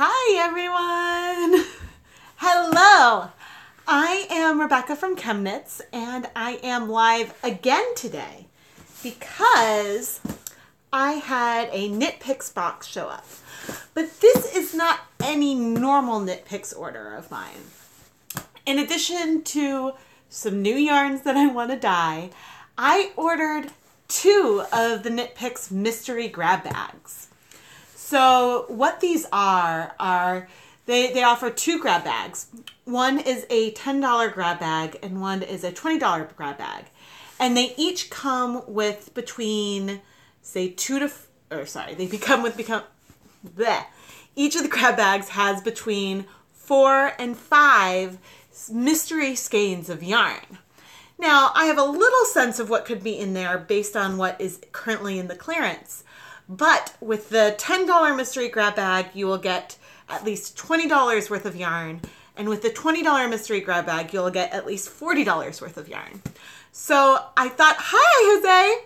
Hi everyone! Hello! I am Rebecca from ChemKnits and I am live again today because I had a KnitPicks box show up. But this is not any normal KnitPicks order of mine. In addition to some new yarns that I want to dye, I ordered 2 of the KnitPicks mystery grab bags. So what these are they offer 2 grab bags. One is a $10 grab bag and one is a $20 grab bag. And they each come with between, say, each of the grab bags has between 4 and 5 mystery skeins of yarn. Now, I have a little sense of what could be in there based on what is currently in the clearance. But with the $10 mystery grab bag, you will get at least $20 worth of yarn. And with the $20 mystery grab bag, you'll get at least $40 worth of yarn. So I thought, hi, Jose!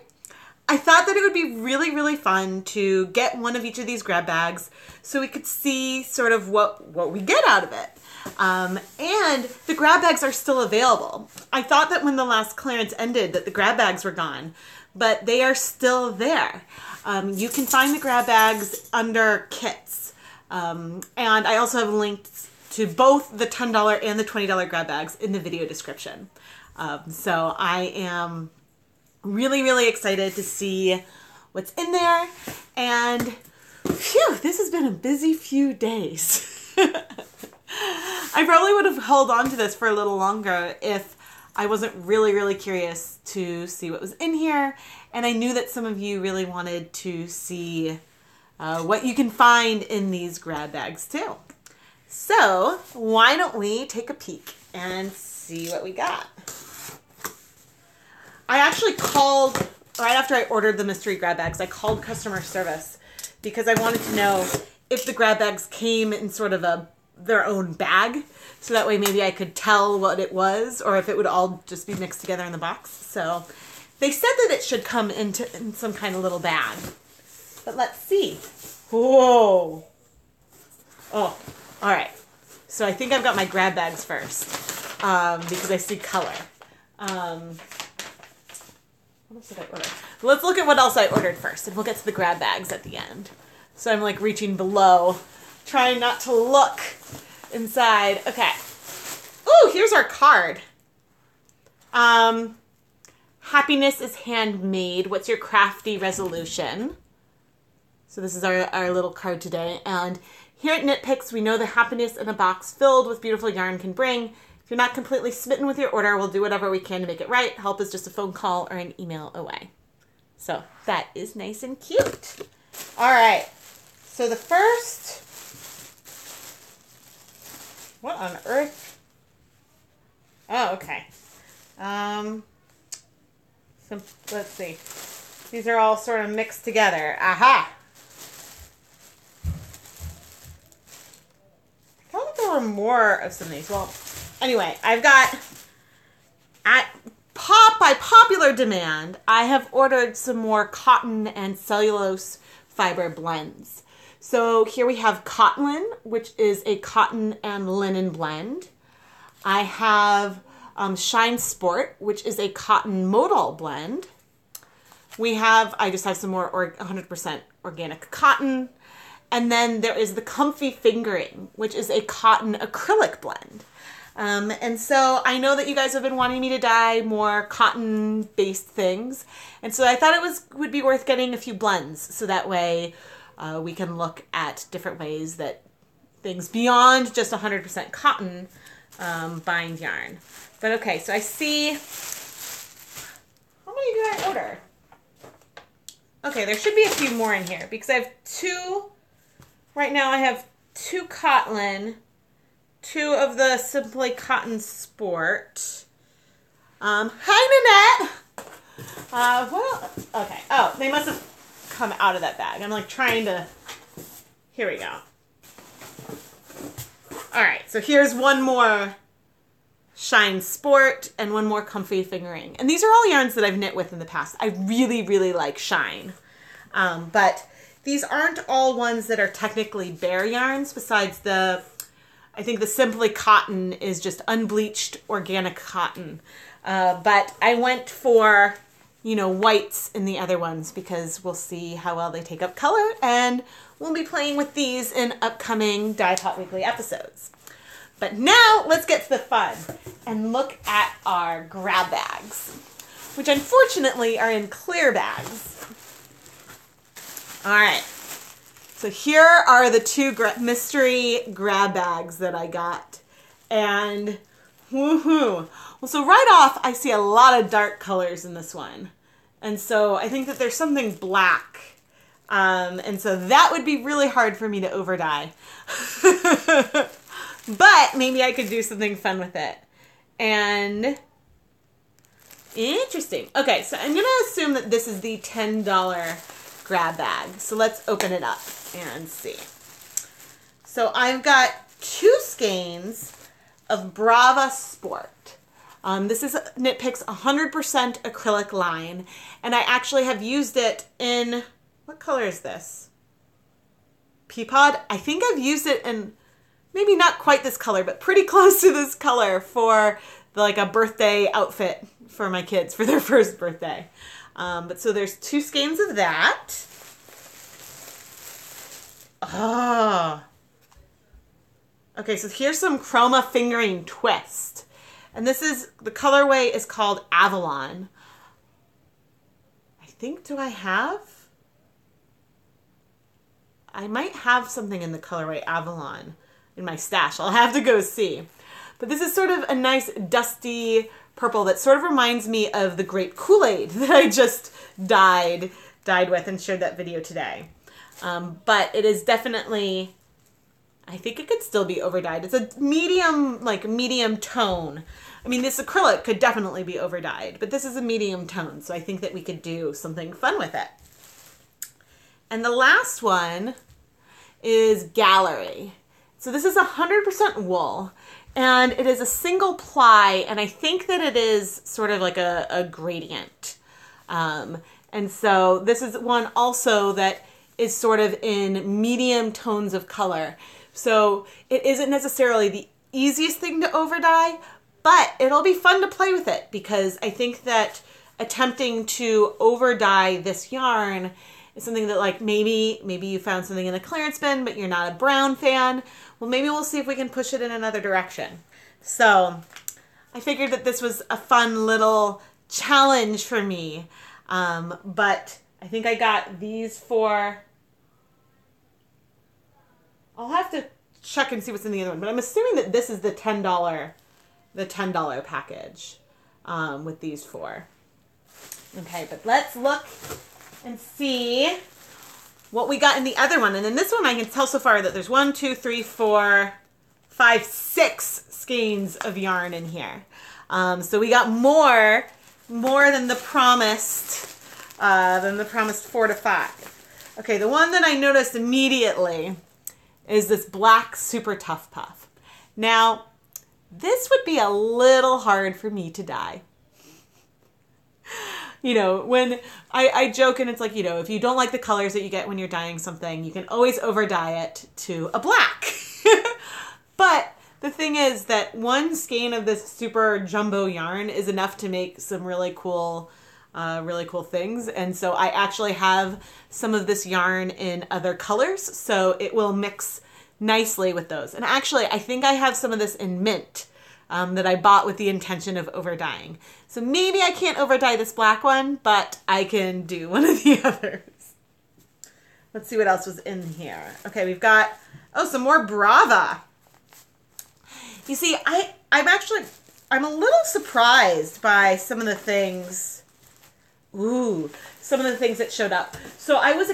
I thought that it would be really, really fun to get one of each of these grab bags so we could see sort of what we get out of it. And the grab bags are still available. I thought that when the last clearance ended that the grab bags were gone, but they are still there. You can find the grab bags under kits. And I also have links to both the $10 and the $20 grab bags in the video description. So I am really, really excited to see what's in there. And phew, this has been a busy few days. I probably would have held on to this for a little longer if I wasn't really, really curious to see what was in here. And I knew that some of you really wanted to see what you can find in these grab bags too. So why don't we take a peek and see what we got. I actually called, right after I ordered the mystery grab bags, I called customer service because I wanted to know if the grab bags came in sort of their own bag. So that way maybe I could tell what it was or if it would all just be mixed together in the box. So they said that it should come in some kind of little bag. But let's see. Whoa. Oh, all right. So I think I've got my grab bags first because I see color. What else did I order? Let's look at what else I ordered first and we'll get to the grab bags at the end. So I'm like reaching below, trying not to look inside. Okay. Ooh, here's our card. Happiness is handmade. What's your crafty resolution? So this is our little card today. And here at KnitPicks, we know the happiness in a box filled with beautiful yarn can bring. If you're not completely smitten with your order, we'll do whatever we can to make it right. Help is just a phone call or an email away. So that is nice and cute. All right. So the first... What on earth? Oh, okay. So let's see. These are all sort of mixed together. Aha! I thought that there were more of some of these. Well, anyway, I've got by popular demand, I have ordered some more cotton and cellulose fiber blends. So here we have Cottonlin, which is a cotton and linen blend. I have Shine Sport, which is a cotton modal blend. I just have some more 100% organic cotton. And then there is the Comfy Fingering, which is a cotton acrylic blend. And so I know that you guys have been wanting me to dye more cotton-based things. And so I thought it would be worth getting a few blends so that way we can look at different ways that things beyond just 100% cotton bind yarn. But okay, so I see, how many did I order? Okay, there should be a few more in here because I have 2, right now I have 2 Cottonlin, 2 of the Simply Cotton Sport. Hi, Nanette! Okay, oh, they must have come out of that bag. I'm like trying to, here we go. All right, so here's one more Shine Sport and one more Comfy Fingering. And these are all yarns that I've knit with in the past. I really, really like Shine. But these aren't all ones that are technically bare yarns, besides I think the Simply Cotton is just unbleached organic cotton. But I went for, whites in the other ones because we'll see how well they take up color, and we'll be playing with these in upcoming Dye Pot Weekly episodes. But now let's get to the fun and look at our grab bags, which unfortunately are in clear bags. All right, so here are the two mystery grab bags that I got. And woohoo. Well, so right off, I see a lot of dark colors in this one. And so I think that there's something black. And so that would be really hard for me to over dye. But maybe I could do something fun with it. And interesting. Okay, so I'm going to assume that this is the $10 grab bag. So let's open it up and see. So I've got 2 skeins of Brava Sport. This is KnitPicks 100% acrylic line, and I actually have used it in, what color is this? Peapod? I think I've used it in maybe not quite this color, but pretty close to this color for like a birthday outfit for my kids for their first birthday. But so there's 2 skeins of that. Oh. Okay, so here's some chroma fingering twist. And this is, the colorway is called Avalon. I think, do I have? I might have something in the colorway Avalon in my stash. I'll have to go see. But this is sort of a nice dusty purple that sort of reminds me of the grape Kool-Aid that I just dyed with and shared that video today. But it is definitely, I think it could still be over dyed. It's a medium tone. I mean, this acrylic could definitely be over dyed, but this is a medium tone, so I think that we could do something fun with it. And the last one is Gallery. So this is 100% wool, and it is a single ply, and I think that it is sort of like a gradient. And so this is one also that is sort of in medium tones of color. So it isn't necessarily the easiest thing to over dye, but it'll be fun to play with it because I think that attempting to over dye this yarn is something that, like, maybe you found something in a clearance bin, but you're not a brown fan. Well, maybe we'll see if we can push it in another direction. So I figured that this was a fun little challenge for me. But I think I got these for, I'll have to check and see what's in the other one, but I'm assuming that this is the $10 package with these 4. Okay, but let's look and see what we got in the other one. And in this one, I can tell so far that there's 1, 2, 3, 4, 5, 6 skeins of yarn in here. So we got more than the promised 4 to 5. Okay, the one that I noticed immediately is this black Super Tough Puff. Now, this would be a little hard for me to dye. When I joke and it's like, if you don't like the colors that you get when you're dyeing something, you can always over dye it to a black. But the thing is that 1 skein of this super jumbo yarn is enough to make some really cool things. And so I actually have some of this yarn in other colors, so it will mix nicely with those. And actually, I think I have some of this in mint that I bought with the intention of over dyeing. So maybe I can't over dye this black one, but I can do one of the others. Let's see what else was in here. Okay, we've got, some more Brava. You see, I'm a little surprised by some of the things. Some of the things that showed up. So I was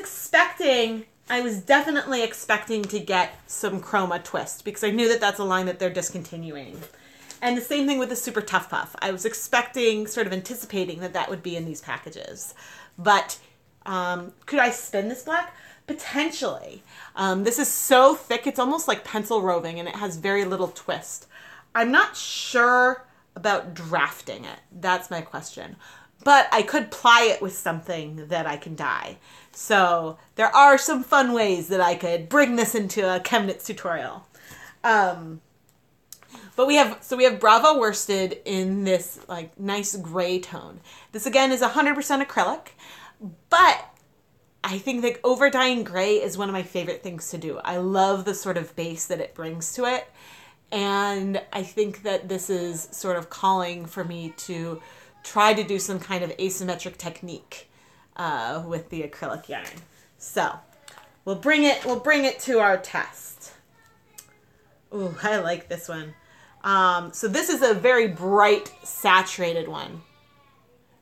definitely expecting to get some chroma twist because I knew that that's a line that they're discontinuing. And the same thing with the Super Tough Puff. I was sort of anticipating that would be in these packages. But could I spin this black? Potentially. This is so thick, it's almost like pencil roving, and it has very little twist. I'm not sure about drafting it. That's my question. But I could ply it with something that I can dye. So there are some fun ways that I could bring this into a ChemKnits tutorial. But we have Bravo worsted in this like nice gray tone. This again is 100% acrylic, but I think that over dyeing gray is one of my favorite things to do. I love the sort of base that it brings to it. And I think that this is sort of calling for me to try to do some kind of asymmetric technique with the acrylic yarn. So we'll bring it to our test. Ooh, I like this one. So this is a very bright, saturated one.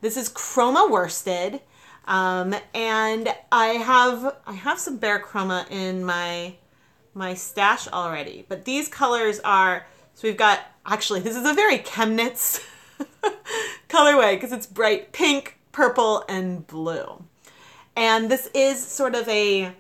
This is chroma worsted, and I have some bare chroma in my stash already. But these colors are, so we've got, actually this is a very ChemKnits colorway because it's bright pink, purple, and blue. And this is sort of a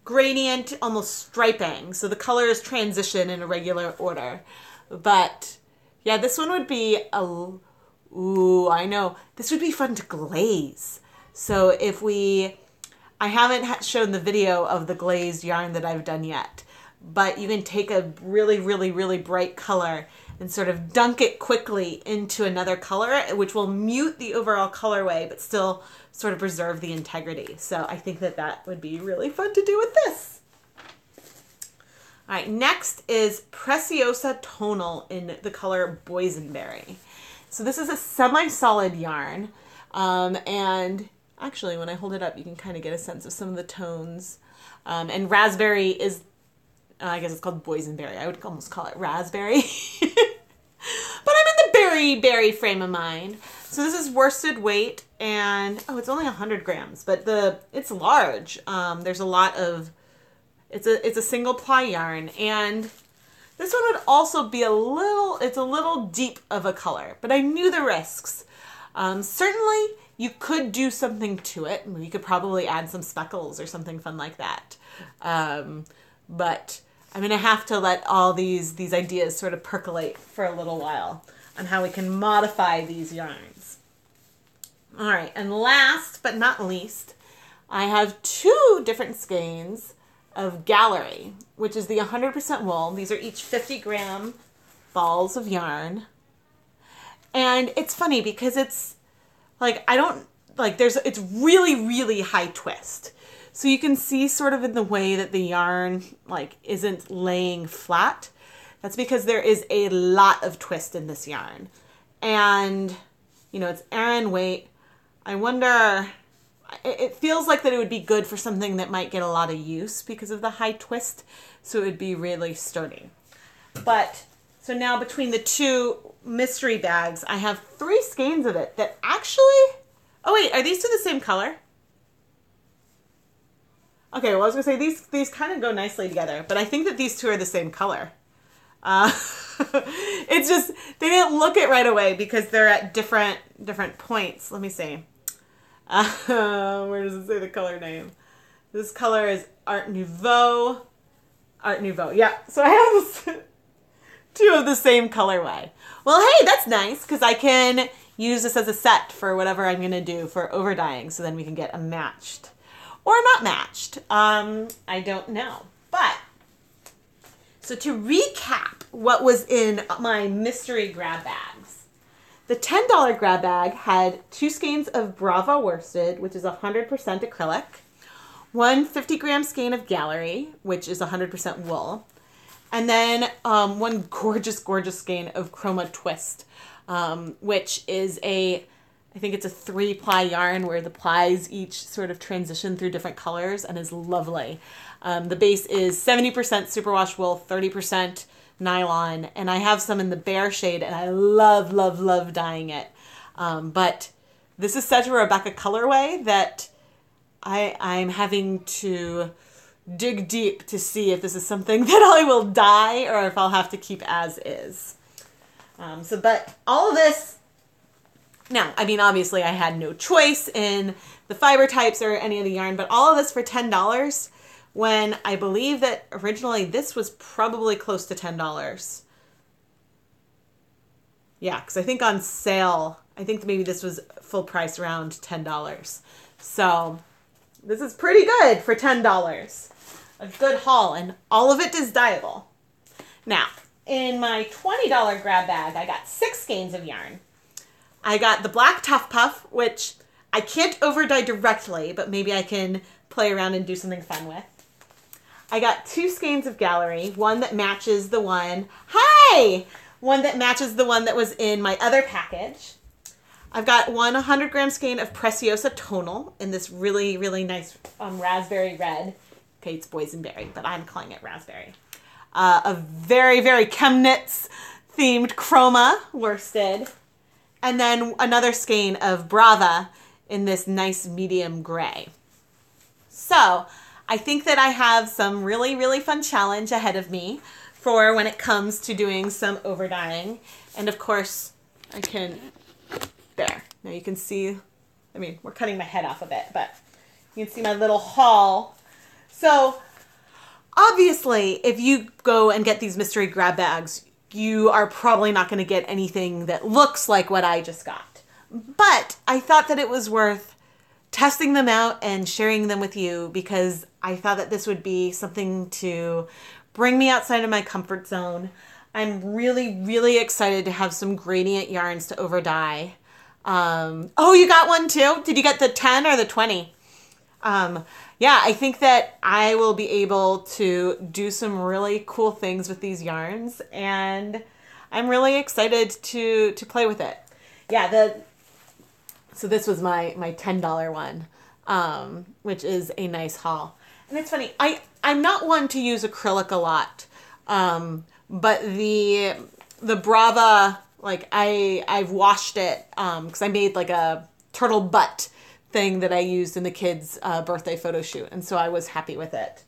gradient, almost striping. So the colors transition in a regular order. But yeah, this one would be ooh, I know. This would be fun to glaze. So if I haven't shown the video of the glazed yarn that I've done yet, but you can take a really, really, really bright color and sort of dunk it quickly into another color, which will mute the overall colorway, but still sort of preserve the integrity. So I think that that would be really fun to do with this. All right, next is Preciosa Tonal in the color Boysenberry. So this is a semi-solid yarn, and actually when I hold it up, you can kind of get a sense of some of the tones. And raspberry is, I guess it's called Boysenberry. I would almost call it raspberry. But I'm in the berry frame of mind. So this is worsted weight, and oh, it's only 100 grams, but it's large. There's a lot of, it's a single ply yarn, and this one would also be it's a little deep of a color, but I knew the risks. Certainly you could do something to it. You could probably add some speckles or something fun like that. But I'm going to have to let all these ideas sort of percolate for a little while on how we can modify these yarns. All right, and last but not least, I have 2 different skeins of Gallery, which is the 100% wool. These are each 50-gram balls of yarn. And it's funny because it's like, it's really, really high twist. So you can see sort of in the way that the yarn like isn't laying flat. That's because there is a lot of twist in this yarn. And, you know, it's Aran weight. I wonder, it feels like that it would be good for something that might get a lot of use because of the high twist. So it would be really sturdy. But, so now between the 2 mystery bags, I have 3 skeins of it that actually, oh wait, are these 2 the same color? Okay, well I was gonna say these kind of go nicely together, but I think that these 2 are the same color. It's just, they didn't look it right away because they're at different points. Let me see. Where does it say the color name? This color is Art Nouveau. Art Nouveau, yeah. So I have 2 of the same colorway. Well, hey, that's nice because I can use this as a set for whatever I'm gonna do for overdying, so then we can get a matched. Or not matched. I don't know. But, so to recap what was in my mystery grab bags. The $10 grab bag had 2 skeins of Bravo worsted, which is 100% acrylic, 1 50-gram skein of Gallery, which is 100% wool, and then 1 gorgeous, gorgeous skein of Chroma Twist, which is I think it's a 3-ply yarn where the plies each sort of transition through different colors and is lovely. The base is 70% superwash wool, 30% nylon, and I have some in the bear shade, and I love, love, love dyeing it. But this is such a Rebecca colorway that I'm having to dig deep to see if this is something that I will dye or if I'll have to keep as is. But all of this, now, I mean, obviously I had no choice in the fiber types or any of the yarn, but all of this for $10 when I believe that originally this was probably close to $10. Yeah, because I think on sale, I think maybe this was full price around $10. So this is pretty good for $10. A good haul, and all of it is dyeable. Now, in my $20 grab bag, I got 6 skeins of yarn. I got the black Tough Puff, which I can't over dye directly, but maybe I can play around and do something fun with. I got 2 skeins of Gallery, one that matches the one, one that matches the one that was in my other package. I've got one 100-gram skein of Preciosa Tonal in this really, really nice raspberry red. Okay, it's boysenberry, but I'm calling it raspberry. A very, very ChemKnits themed chroma worsted. And then another skein of Brava in this nice medium gray. So I think that I have some really, really fun challenge ahead of me for when it comes to doing some over dyeing. And of course, I can, there. Now you can see, I mean, we're cutting my head off a bit, but you can see my little haul. So obviously, if you go and get these mystery grab bags, you are probably not going to get anything that looks like what I just got. But I thought that it was worth testing them out and sharing them with you because I thought that this would be something to bring me outside of my comfort zone. I'm really, really excited to have some gradient yarns to over dye. Oh, you got one too? Did you get the 10 or the 20? Yeah, I think that I will be able to do some really cool things with these yarns, and I'm really excited to play with it. Yeah, so this was my $10 one, which is a nice haul. And it's funny, I'm not one to use acrylic a lot, but the Brava, like I've washed it because I made like a turtle butt thing that I used in the kids' birthday photo shoot, and so I was happy with it.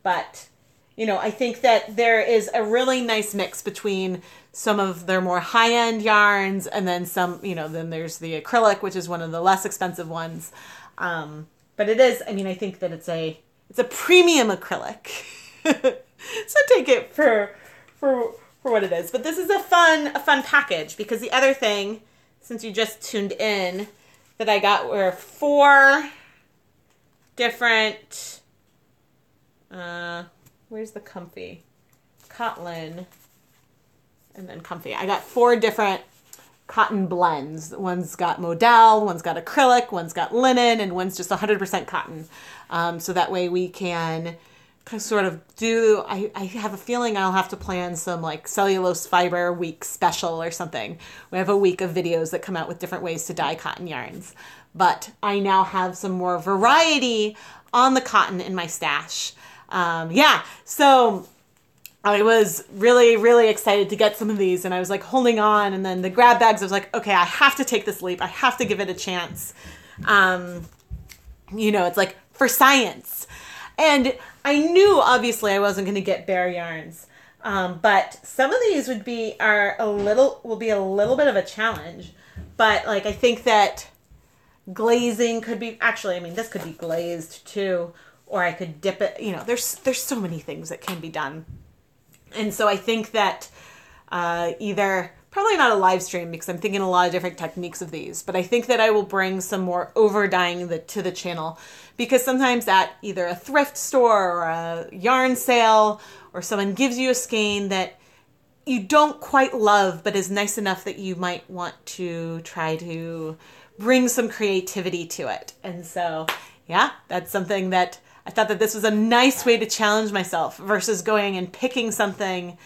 But you know, I think that there is a really nice mix between some of their more high-end yarns and then some, you know, then there's the acrylic, which is one of the less expensive ones. But it is, I mean, I think that it's a premium acrylic. So take it for what it is. But this is a fun package because the other thing, since you just tuned in, that I got were 4 different, where's the comfy? Cotton, and then comfy. I got 4 different cotton blends. One's got modal, one's got acrylic, one's got linen, and one's just 100% cotton. So that way we can sort of do, I have a feeling I'll have to plan some like cellulose fiber week special or something. We have a week of videos that come out with different ways to dye cotton yarns. But I now have some more variety on the cotton in my stash. Yeah, so I was really, really excited to get some of these, and I was like holding on, and then the grab bags, I was like, okay, I have to take this leap. I have to give it a chance. You know, it's like for science. And I knew obviously I wasn't going to get bare yarns, but some of these will be a little bit of a challenge. But like I think that glazing could be, actually, I mean, this could be glazed too, or I could dip it. You know, there's so many things that can be done, and so I think that either. Probably not a live stream because I'm thinking a lot of different techniques of these, but I think that I will bring some more over dyeing to the channel because sometimes at either a thrift store or a yarn sale or someone gives you a skein that you don't quite love but is nice enough that you might want to try to bring some creativity to it. And so, yeah, that's something that I thought that this was a nice way to challenge myself versus going and picking something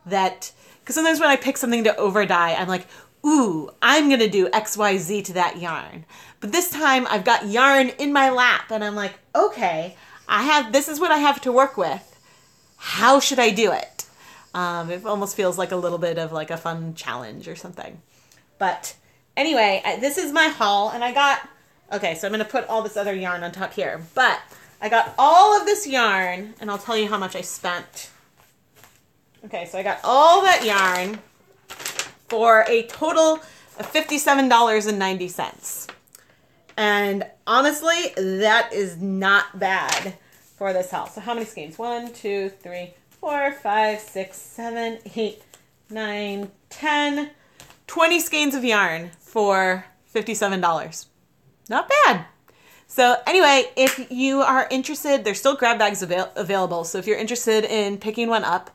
that, because sometimes when I pick something to over dye, I'm like, ooh, I'm going to do X, Y, Z to that yarn. But this time I've got yarn in my lap and I'm like, okay, this is what I have to work with. How should I do it? It almost feels like a little bit of like a fun challenge or something. But anyway, this is my haul, and I got, okay, so I'm going to put all this other yarn on top here, but I got all of this yarn, and I'll tell you how much I spent. Okay, so I got all that yarn for a total of $57.90. And honestly, that is not bad for this haul. So how many skeins? 1, 2, 3, 4, 5, 6, 7, 8, 9, 10, 20 skeins of yarn for $57. Not bad. So anyway, if you are interested, there's still grab bags available. So if you're interested in picking one up,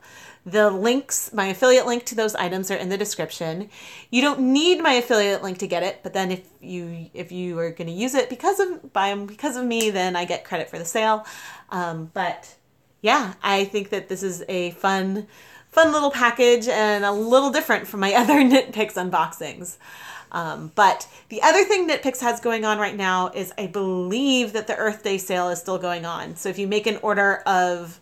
the links, my affiliate link to those items are in the description. You don't need my affiliate link to get it, but then if you are going to use it because of me, then I get credit for the sale. But yeah, I think that this is a fun little package and a little different from my other KnitPicks unboxings. But the other thing KnitPicks has going on right now is I believe that the Earth Day sale is still going on. So if you make an order of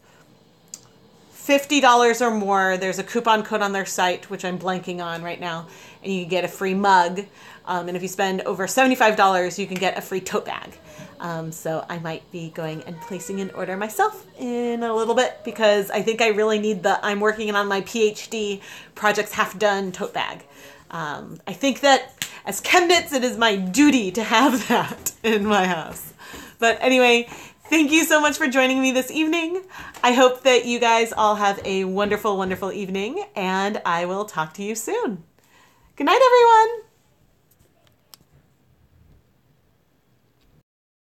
$50 or more, there's a coupon code on their site, which I'm blanking on right now, and you can get a free mug. And if you spend over $75, you can get a free tote bag. So I might be going and placing an order myself in a little bit because I think I really need I'm working on my PhD projects half done tote bag. I think that as ChemKnits, it is my duty to have that in my house. But anyway, thank you so much for joining me this evening. I hope that you guys all have a wonderful, wonderful evening, and I will talk to you soon. Good night, everyone.